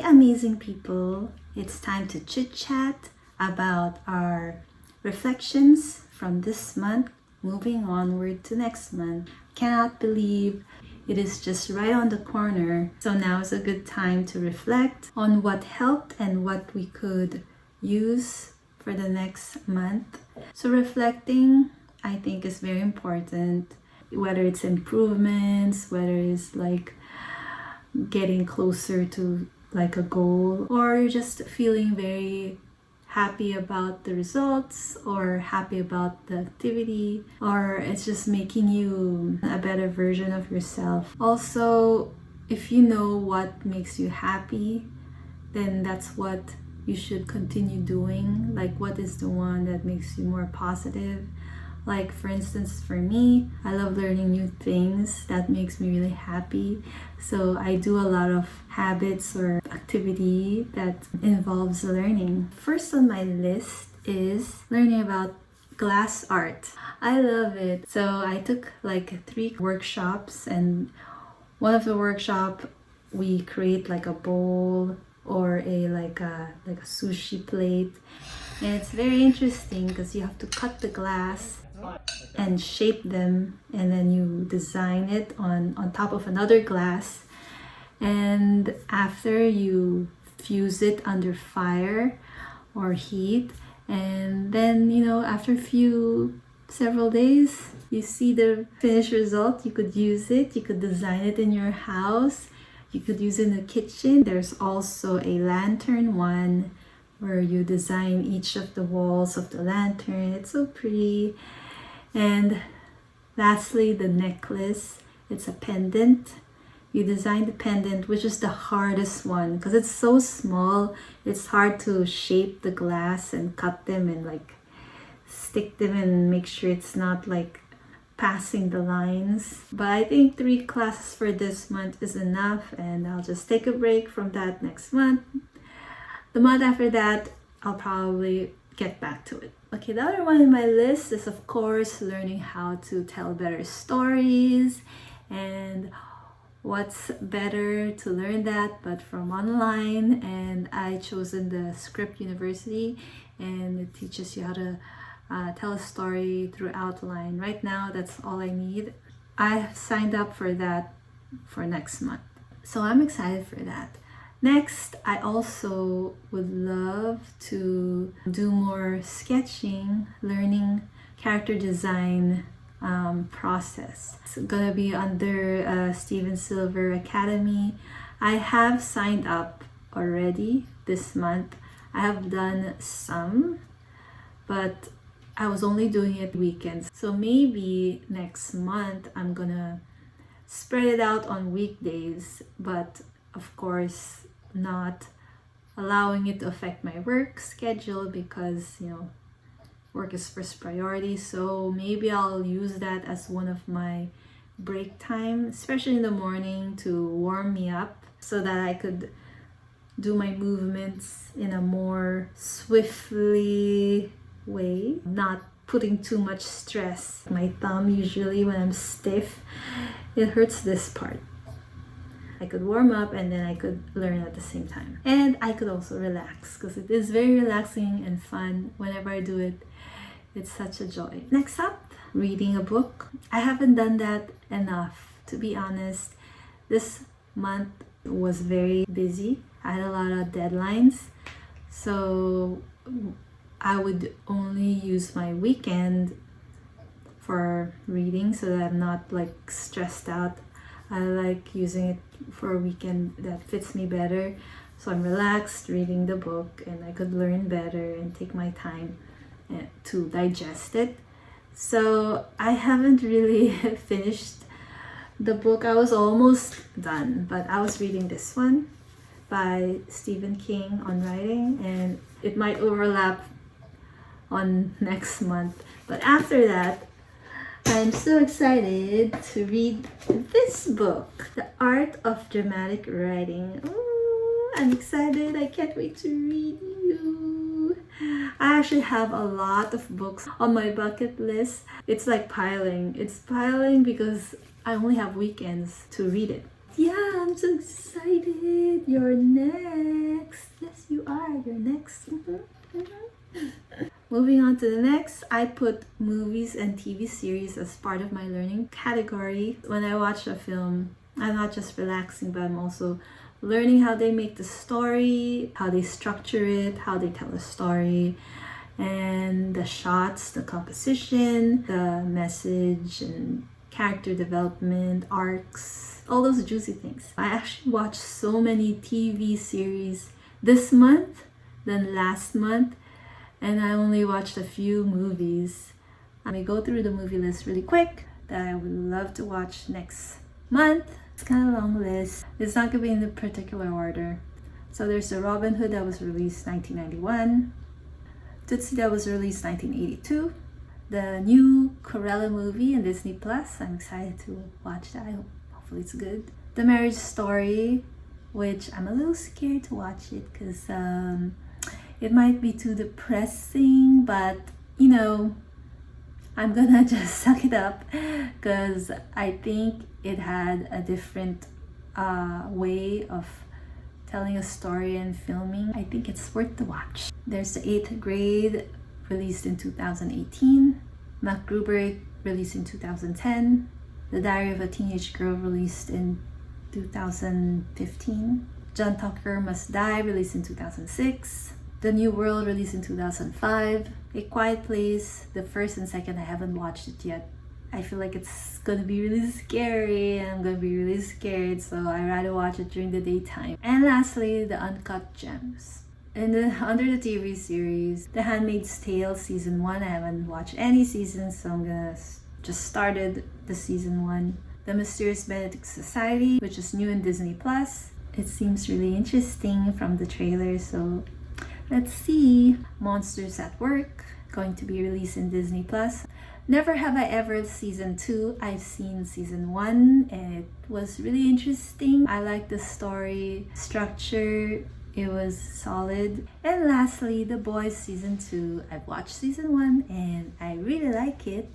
amazing people, it's time to chit-chat about our reflections from this month moving onward to next month. Cannot believe it is just right on the corner. So now is a good time to reflect on what helped and what we could use for the next month. So reflecting, I think, is very important, whether it's improvements, whether it's like getting closer to like a goal, or you're just feeling very happy about the results or happy about the activity, or it's just making you a better version of yourself. Also, if you know what makes you happy, then that's what you should continue doing. Like, what is the one that makes you more positive? Like, for instance, for me, I love learning new things. That makes me really happy. So I do a lot of habits or activity that involves learning. First on my list is learning about glass art. I love it. So I took like 3 workshops, and one of the workshop we create like a bowl or a sushi plate. And it's very interesting because you have to cut the glass and shape them, and then you design it on top of another glass, and after you fuse it under fire or heat, and then after several days you see the finished result. You could use it, you could design it in your house, you could use it in the kitchen. There's also a lantern one where you design each of the walls of the lantern. It's so pretty. And lastly, the necklace. It's a pendant. You design the pendant, which is the hardest one because it's so small. It's hard to shape the glass and cut them and like stick them and make sure it's not like passing the lines. But I think 3 classes for this month is enough, and I'll just take a break from that next month. The month after that, I'll probably get back to it. Okay, the other one in my list is, of course, learning how to tell better stories. And what's better to learn that but from online? And I chosen the Script University, and it teaches you how to tell a story through outline. Right now, that's all I need. I have signed up for that for next month, so I'm excited for that. Next, I also would love to do more sketching, learning character design process. It's gonna be under Steven Silver Academy. I have signed up already this month. I have done some, but I was only doing it weekends. So maybe next month I'm gonna spread it out on weekdays, but of course not allowing it to affect my work schedule because work is first priority. So maybe I'll use that as one of my break time, especially in the morning, to warm me up so that I could do my movements in a more swiftly way, not putting too much stress. My thumb, usually when I'm stiff, it hurts this part. I could warm up and then I could learn at the same time. And I could also relax because it is very relaxing and fun. Whenever I do it, it's such a joy. Next up, reading a book. I haven't done that enough, to be honest. This month was very busy. I had a lot of deadlines. So I would only use my weekend for reading so that I'm not like stressed out. I like using it for a weekend that fits me better. So I'm relaxed reading the book, and I could learn better and take my time to digest it. So I haven't really finished the book. I was almost done, but I was reading this one by Stephen King on writing, and it might overlap on next month. But after that, I'm so excited to read this book, The Art of Dramatic Writing. Ooh, I'm excited. I can't wait to read you. I actually have a lot of books on my bucket list. It's like piling. It's piling because I only have weekends to read it. Yeah, I'm so excited. You're next. next. Moving on to the next, I put movies and TV series as part of my learning category. When I watch a film, I'm not just relaxing, but I'm also learning how they make the story, how they structure it, how they tell a story, and the shots, the composition, the message, and character development, arcs, all those juicy things. I actually watched so many TV series this month than last month, and I only watched a few movies. I may go through the movie list really quick that I would love to watch next month. It's kind of a long list. It's not going to be in the particular order. So there's the Robin Hood that was released 1991, Tootsie that was released 1982, the new Cruella movie in Disney Plus. I'm excited to watch that. Hopefully it's good. The Marriage Story, which I'm a little scared to watch it because it might be too depressing, but you know, I'm gonna just suck it up because I think it had a different way of telling a story and filming. I think it's worth the watch. There's the 8th Grade, released in 2018. MacGruber, released in 2010. The Diary of a Teenage Girl, released in 2015. John Tucker Must Die, released in 2006. The New World, released in 2005. A Quiet Place, the first and second, I haven't watched it yet. I feel like it's gonna be really scary and I'm gonna be really scared, so I rather watch it during the daytime. And lastly, the Uncut Gems. Under the TV series, The Handmaid's Tale Season 1, I haven't watched any seasons, so I'm gonna just started the Season 1. The Mysterious Benedict Society, which is new in Disney Plus. It seems really interesting from the trailer, so let's see. Monsters at Work, going to be released in Disney Plus. Never Have I Ever Season 2. I've seen Season 1 and it was really interesting. I like the story structure. It was solid. And lastly, The Boys Season 2. I've watched Season 1 and I really like it.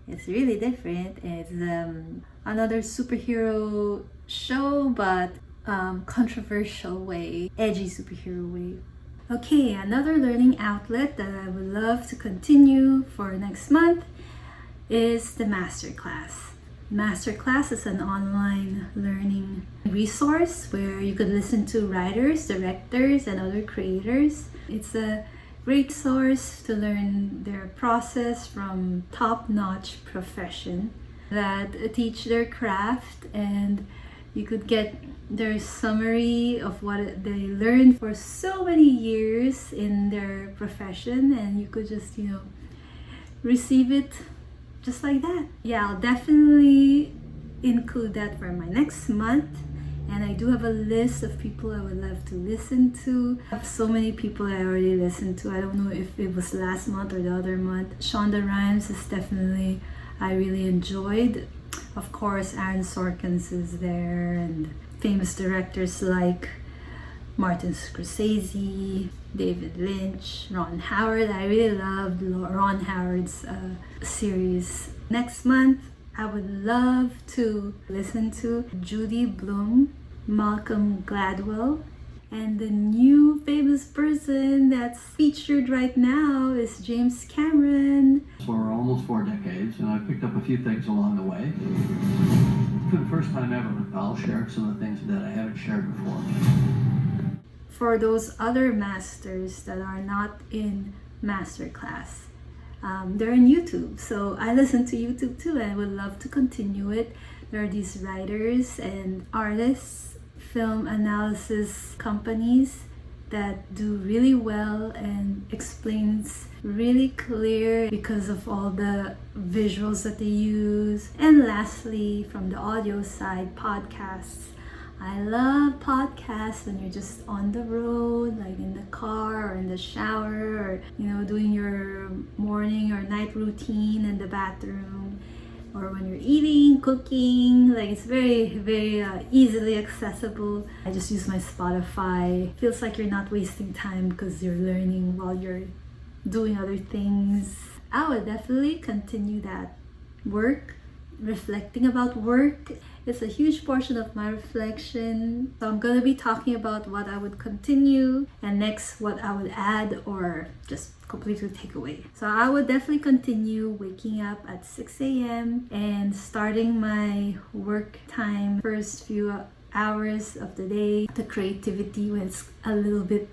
It's really different. It's another superhero show, but controversial way, edgy superhero way. Okay, another learning outlet that I would love to continue for next month is the Masterclass. Masterclass is an online learning resource where you could listen to writers, directors, and other creators. It's a great source to learn their process from top-notch profession that teach their craft, and you could get their summary of what they learned for so many years in their profession, and you could just, receive it just like that. Yeah, I'll definitely include that for my next month. And I do have a list of people I would love to listen to. I have so many people I already listened to. I don't know if it was last month or the other month. Shonda Rhimes is definitely, I really enjoyed. Of course, Aaron Sorkins is there, and famous directors like Martin Scorsese, David Lynch, Ron Howard. I really loved Ron Howard's series. Next month, I would love to listen to Judy Blume, Malcolm Gladwell, and the new famous person that's featured right now is James Cameron. For almost 4 decades, and I picked up a few things along the way. For the first time ever, I'll share some of the things that I haven't shared before. For those other masters that are not in Masterclass, they're on YouTube. So I listen to YouTube too, and I would love to continue it. There are these writers and artists, film analysis companies that do really well and explains really clear because of all the visuals that they use. And lastly, from the audio side, podcasts. I love podcasts when you're just on the road, like in the car or in the shower, or doing your morning or night routine in the bathroom, or when you're eating, cooking. Like, it's very, very easily accessible. I just use my Spotify. Feels like you're not wasting time because you're learning while you're doing other things. I would definitely continue that. Work, reflecting about work It's a huge portion of my reflection. So I'm going to be talking about what I would continue and next what I would add or just completely take away. So I would definitely continue waking up at 6 a.m. and starting my work time first few hours of the day. The creativity when it's a little bit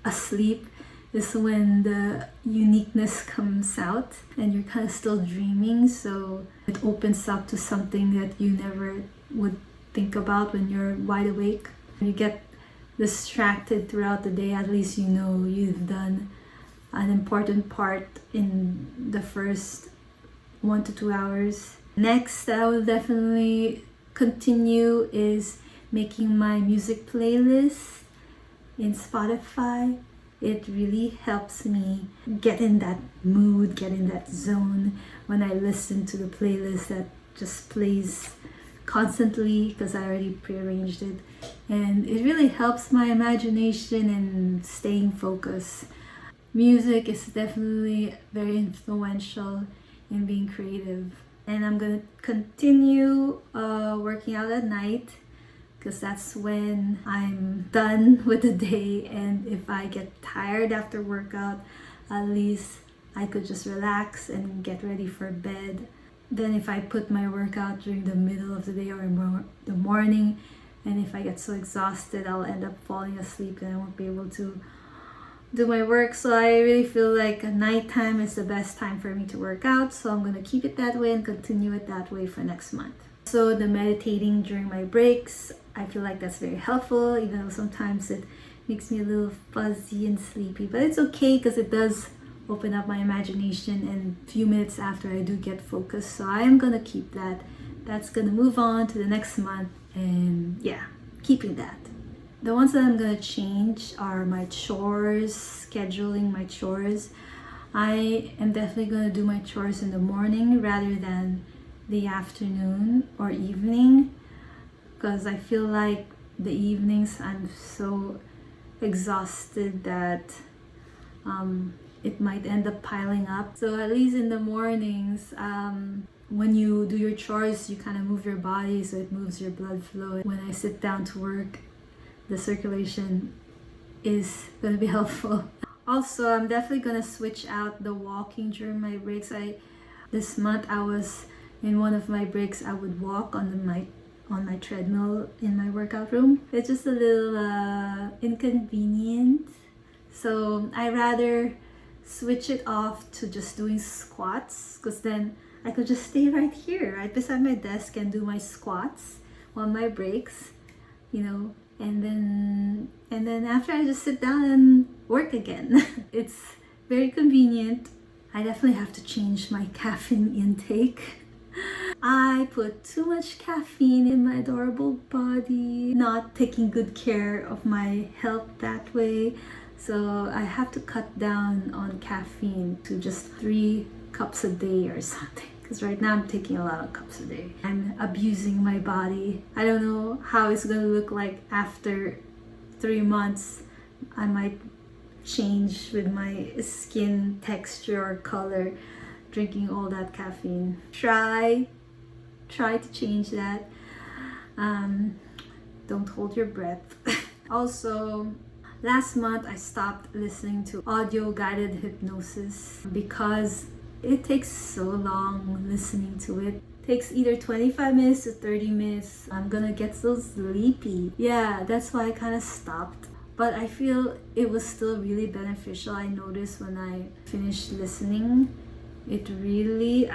asleep is when the uniqueness comes out and you're kind of still dreaming, so it opens up to something that you never would think about when you're wide awake. When you get distracted throughout the day, at least you know you've done an important part in the first 1 to 2 hours. Next, I will definitely continue is making my music playlist in Spotify. It really helps me get in that mood, get in that zone when I listen to the playlist that just plays constantly because I already prearranged it. And it really helps my imagination and staying focused. Music is definitely very influential in being creative. And I'm gonna continue working out at night because that's when I'm done with the day, and if I get tired after workout, at least I could just relax and get ready for bed. Then if I put my workout during the middle of the day or the morning, and if I get so exhausted, I'll end up falling asleep and I won't be able to do my work. So I really feel like nighttime is the best time for me to work out, so I'm gonna keep it that way and continue it that way for next month. So the meditating during my breaks, I feel like that's very helpful, even though sometimes it makes me a little fuzzy and sleepy, but it's okay because it does open up my imagination and a few minutes after I do get focused. So I am gonna keep that. That's gonna move on to the next month, and yeah, keeping that. The ones that I'm gonna change are my chores, scheduling my chores. I am definitely gonna do my chores in the morning rather than the afternoon or evening, because I feel like the evenings I'm so exhausted that it might end up piling up. So at least in the mornings, when you do your chores, you kind of move your body, so it moves your blood flow. When I sit down to work, the circulation is going to be helpful. Also, I'm definitely going to switch out the walking during my breaks. This month I was in one of my breaks, I would walk on my treadmill in my workout room. It's just a little inconvenient, so I rather switch it off to just doing squats, because then I could just stay right here, right beside my desk, and do my squats on my breaks, you know, and then after I just sit down and work again. It's very convenient. I definitely have to change my caffeine intake. I put too much caffeine in my adorable body, not taking good care of my health that way. So I have to cut down on caffeine to just 3 cups a day or something. Because right now I'm taking a lot of cups a day. I'm abusing my body. I don't know how it's going to look like after 3 months. I might change with my skin texture or color drinking all that caffeine. Try to change that. Don't hold your breath. Also, last month I stopped listening to audio guided hypnosis because it takes so long listening to it. It takes either 25 minutes to 30 minutes. I'm gonna get so sleepy. Yeah, that's why I kind of stopped. But I feel it was still really beneficial. I noticed when I finished listening, it really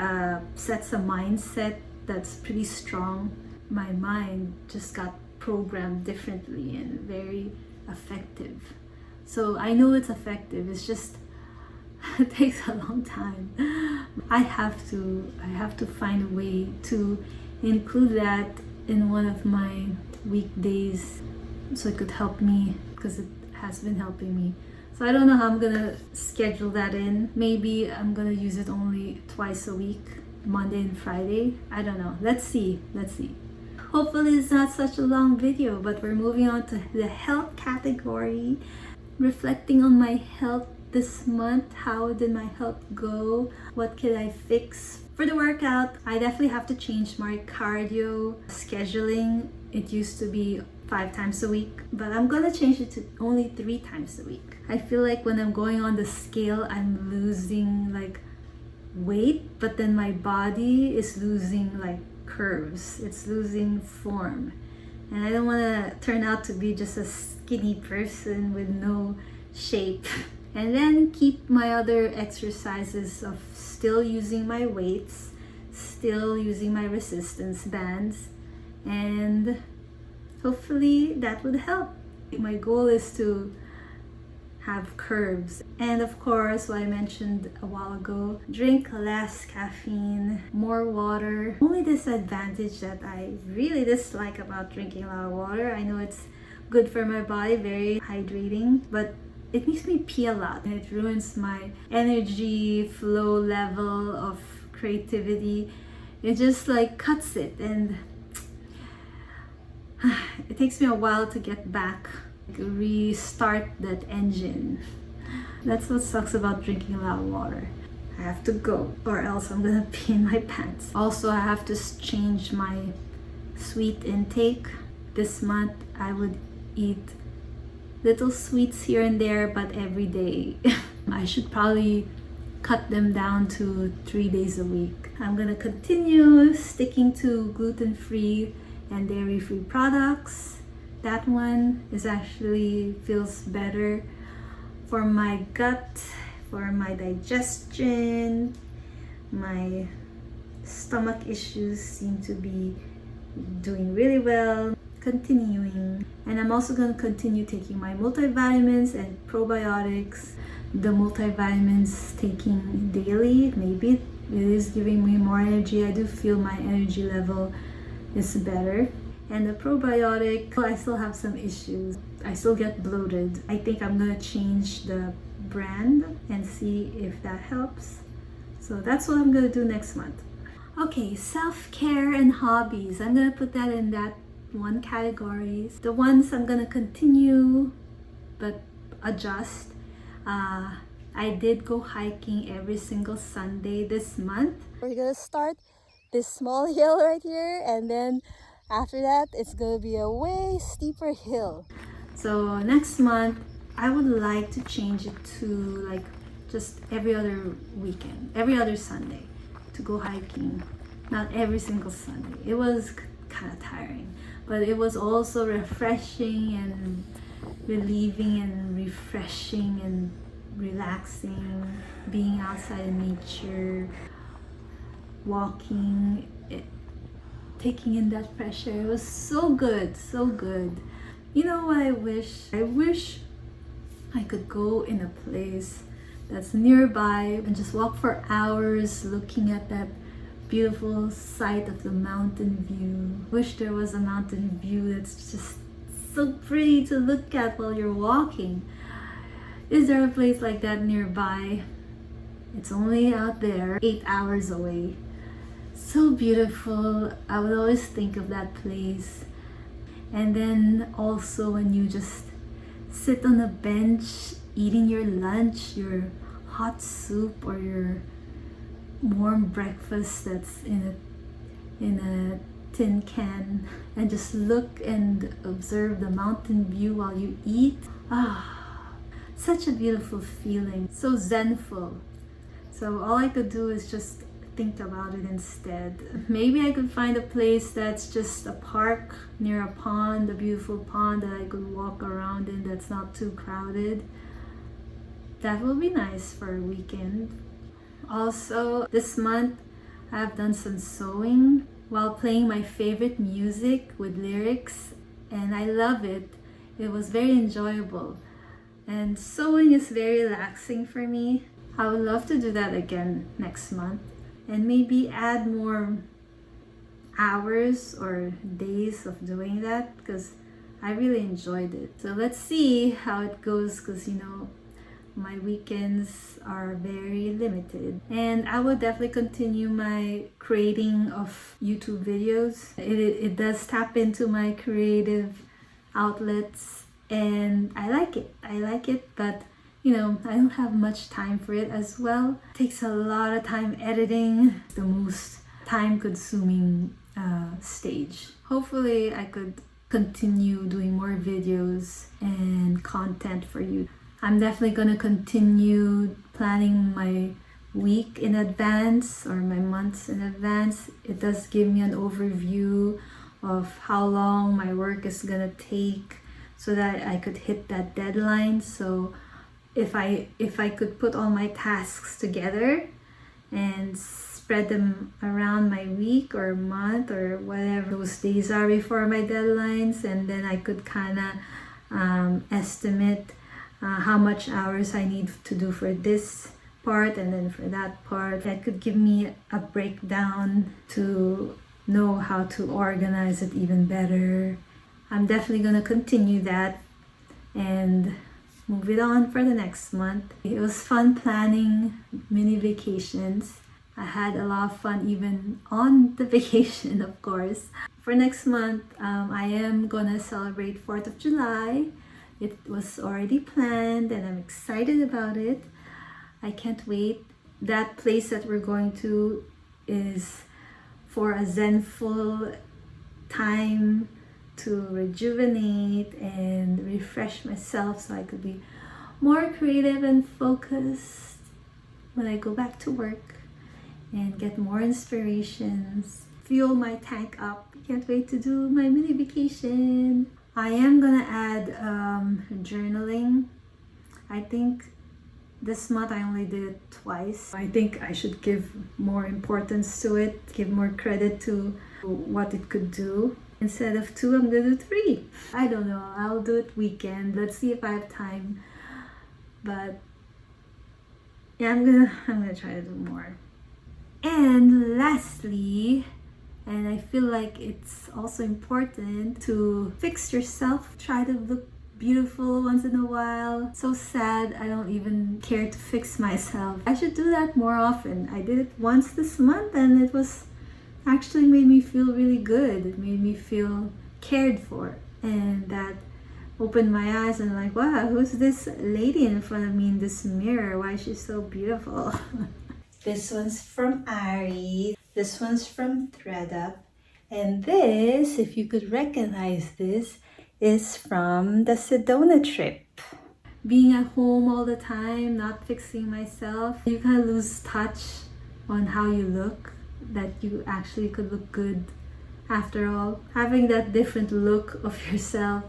sets a mindset that's pretty strong. My mind just got programmed differently and very effective. So I know it's effective, it's just it takes a long time. I have to find a way to include that in one of my weekdays so it could help me, because it has been helping me. So I don't know how I'm gonna schedule that in. Maybe I'm gonna use it only twice a week, Monday and Friday. I don't know. Let's see. Hopefully it's not such a long video, but we're moving on to the health category, reflecting on my health this month. How did my health go? What can I fix? For the workout, I definitely have to change my cardio scheduling. It used to be 5 times a week, but I'm gonna change it to only 3 times a week. I feel like when I'm going on the scale, I'm losing like weight, but then my body is losing like curves. It's losing form. And I don't want to turn out to be just a skinny person with no shape. And then keep my other exercises of still using my weights, still using my resistance bands, and hopefully that would help. My goal is to have curves. And of course, what I mentioned a while ago, drink less caffeine, more water. Only disadvantage that I really dislike about drinking a lot of water, I know it's good for my body, very hydrating, but it makes me pee a lot and it ruins my energy flow level of creativity. It just like cuts it, and it takes me a while to get back, restart that engine. That's what sucks about drinking a lot of water. I have to go or else I'm gonna pee in my pants. Also, I have to change my sweet intake. This month I would eat little sweets here and there, but every day. I should probably cut them down to 3 days a week. I'm gonna continue sticking to gluten-free and dairy-free products. That one is actually feels better for my gut, for my digestion. My stomach issues seem to be doing really well. Continuing. And I'm also going to continue taking my multivitamins and probiotics. The multivitamins taking daily, maybe it is giving me more energy. I do feel my energy level is better. And the probiotic, I still have some issues. I still get bloated. I think I'm gonna change the brand and see if that helps. So that's what I'm gonna do next month. Okay, self-care and hobbies. I'm gonna put that in that one category. The ones I'm gonna continue but adjust. I did go hiking every single Sunday this month. We're gonna start this small hill right here, and then after that it's gonna be a way steeper hill. So next month I would like to change it to like just every other weekend, every other Sunday to go hiking. Not every single Sunday. It was kind of tiring, but it was also refreshing and relieving and refreshing and relaxing, being outside in nature, walking, taking in that fresh air. It was so good, so good. You know what I wish? I wish I could go in a place that's nearby and just walk for hours looking at that beautiful sight of the mountain view. Wish there was a mountain view that's just so pretty to look at while you're walking. Is there a place like that nearby? It's only out there, 8 hours away. So beautiful. I would always think of that place. And then also when you just sit on a bench eating your lunch, your hot soup or your warm breakfast that's in a tin can, and just look and observe the mountain view while you eat. Such a beautiful feeling, so zenful. So all I could do is just think about it instead. Maybe I could find a place that's just a park near a pond, a beautiful pond that I could walk around in that's not too crowded. That will be nice for a weekend. Also, this month I've done some sewing while playing my favorite music with lyrics, and I love it. It was very enjoyable. And sewing is very relaxing for me. I would love to do that again next month and maybe add more hours or days of doing that because I really enjoyed it. So let's see how it goes, because you know, my weekends are very limited. And I will definitely continue my creating of YouTube videos. It does tap into my creative outlets and I like it, but I don't have much time for it as well. It takes a lot of time editing, the most time-consuming stage. Hopefully, I could continue doing more videos and content for you. I'm definitely going to continue planning my week in advance or my months in advance. It does give me an overview of how long my work is going to take so that I could hit that deadline. So if I could put all my tasks together and spread them around my week or month or whatever those days are before my deadlines, and then I could kind of estimate how much hours I need to do for this part and then for that part. That could give me a breakdown to know how to organize it even better. I'm definitely going to continue that and move it on for the next month. It was fun planning mini vacations. I had a lot of fun even on the vacation, of course. For next month, I am gonna celebrate 4th of July. It was already planned and I'm excited about it. I can't wait. That place that we're going to is for a zenful time to rejuvenate and refresh myself so I could be more creative and focused when I go back to work and get more inspirations, fuel my tank up. Can't wait to do my mini vacation. I am gonna add journaling. I think this month I only did it twice. I think I should give more importance to it, give more credit to what it could do. Instead of 2, I'm gonna do 3. I don't know, I'll do it weekend. Let's see if I have time. But yeah, I'm gonna try to do more. And lastly, and I feel like it's also important to fix yourself. Try to look beautiful once in a while. So sad I don't even care to fix myself. I should do that more often. I did it once this month and it was actually made me feel really good. It made me feel cared for, and that opened my eyes and like, wow, who's this lady in front of me in this mirror? Why is she so beautiful? This one's from Ari. This one's from ThreadUp. And this, if you could recognize this, is from the Sedona trip. Being at home all the time, not fixing myself, you kind of lose touch on how you look, that you actually could look good after all. Having that different look of yourself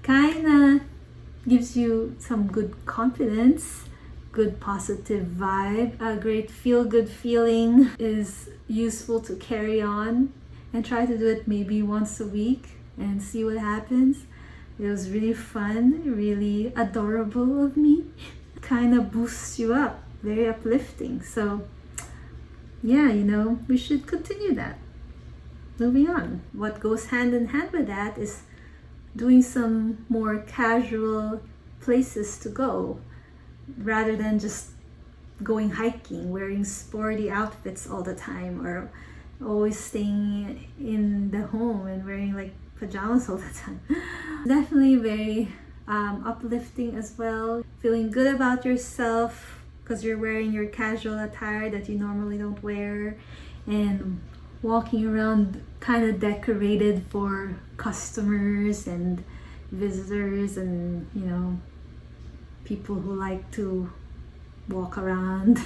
kind of gives you some good confidence, good positive vibe. A great feel-good feeling is useful to carry on, and try to do it maybe once a week and see what happens. It was really fun, really adorable of me. Kind of boosts you up, very uplifting. So yeah, we should continue that. Moving on. What goes hand in hand with that is doing some more casual places to go rather than just going hiking, wearing sporty outfits all the time, or always staying in the home and wearing like pajamas all the time. Definitely very uplifting as well. Feeling good about yourself because you're wearing your casual attire that you normally don't wear, and walking around kind of decorated for customers and visitors and people who like to walk around.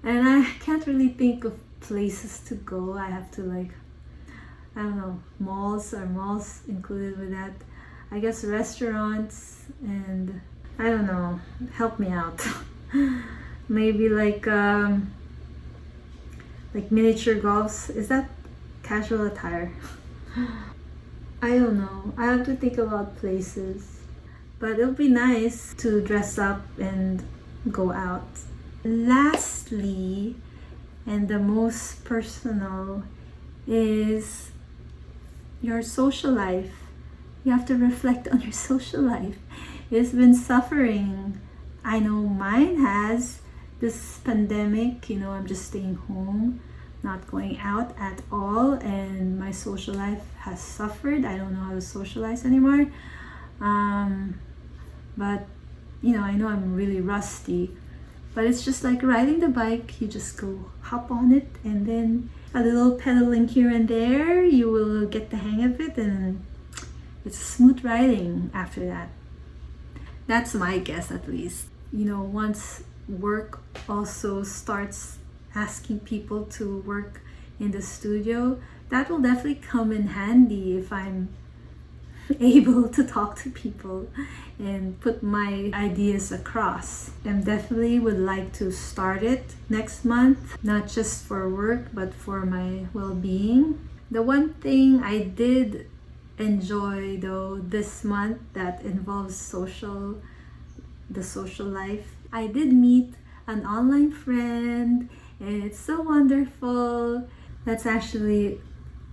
And I can't really think of places to go. I have to I don't know, malls included with that. I guess restaurants, and I don't know, help me out. Maybe like miniature golfs. Is that casual attire? I don't know. I have to think about places. But it'll be nice to dress up and go out. Lastly, and the most personal, is your social life. You have to reflect on your social life. It's been suffering. I know mine has. This pandemic, I'm just staying home, not going out at all, and my social life has suffered. I don't know how to socialize anymore. But I know I'm really rusty, but it's just like riding the bike. You just go hop on it, and then a little pedaling here and there, you will get the hang of it, and it's smooth riding after that. That's my guess, at least. Once work also starts asking people to work in the studio, that will definitely come in handy if I'm able to talk to people and put my ideas across. I definitely would like to start it next month, not just for work but for my well-being. The one thing I did enjoy though this month that involves the social life, I did meet an online friend, and it's so wonderful. That's actually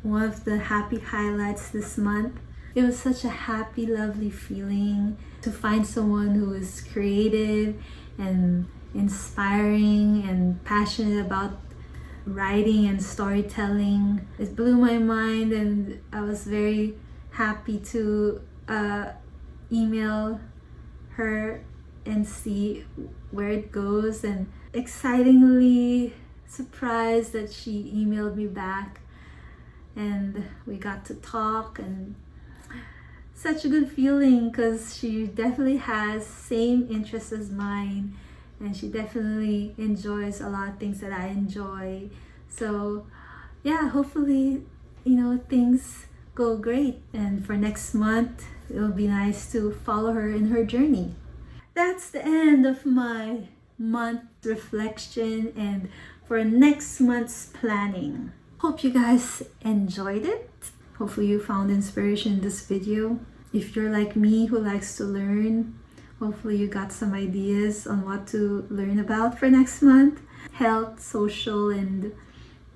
one of the happy highlights this month. It was such a happy, lovely feeling to find someone who is creative and inspiring and passionate about writing and storytelling. It blew my mind, and I was very happy to email her and see where it goes, and excitingly surprised that she emailed me back and we got to talk, and such a good feeling because she definitely has same interests as mine, and she definitely enjoys a lot of things that I enjoy. So yeah, hopefully things go great, and for next month it'll be nice to follow her in her journey. That's the end of my month reflection and for next month's planning. Hope you guys enjoyed it. Hopefully you found inspiration in this video. If you're like me who likes to learn, hopefully you got some ideas on what to learn about for next month. Health, social, and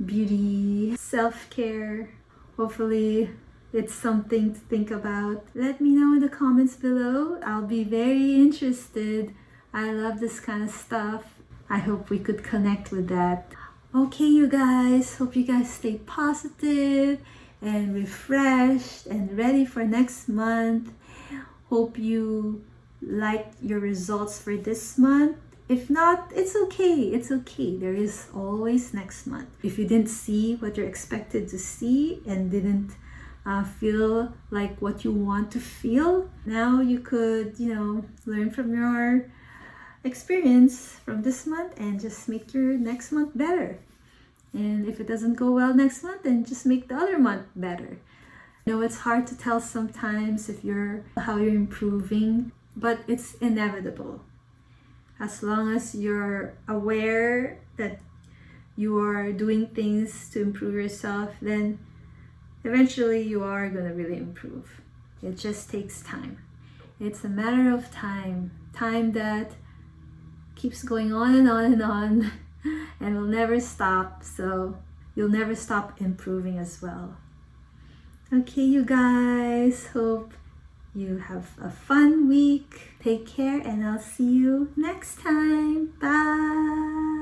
beauty, self-care. Hopefully it's something to think about. Let me know in the comments below. I'll be very interested. I love this kind of stuff. I hope we could connect with that. Okay, you guys. Hope you guys stay positive and refreshed and ready for next month. Hope you like your results for this month. If not, it's okay. It's okay. There is always next month. If you didn't see what you're expected to see and didn't feel like what you want to feel, now you could, learn from your experience from this month and just make your next month better. And if it doesn't go well next month, then just make the other month better. It's hard to tell sometimes how you're improving, but it's inevitable. As long as you're aware that you are doing things to improve yourself, then eventually you are going to really improve. It just takes time. It's a matter of time that keeps going on and on and on and will never stop, so you'll never stop improving as well. Okay, you guys, hope you have a fun week. Take care, and I'll see you next time. Bye.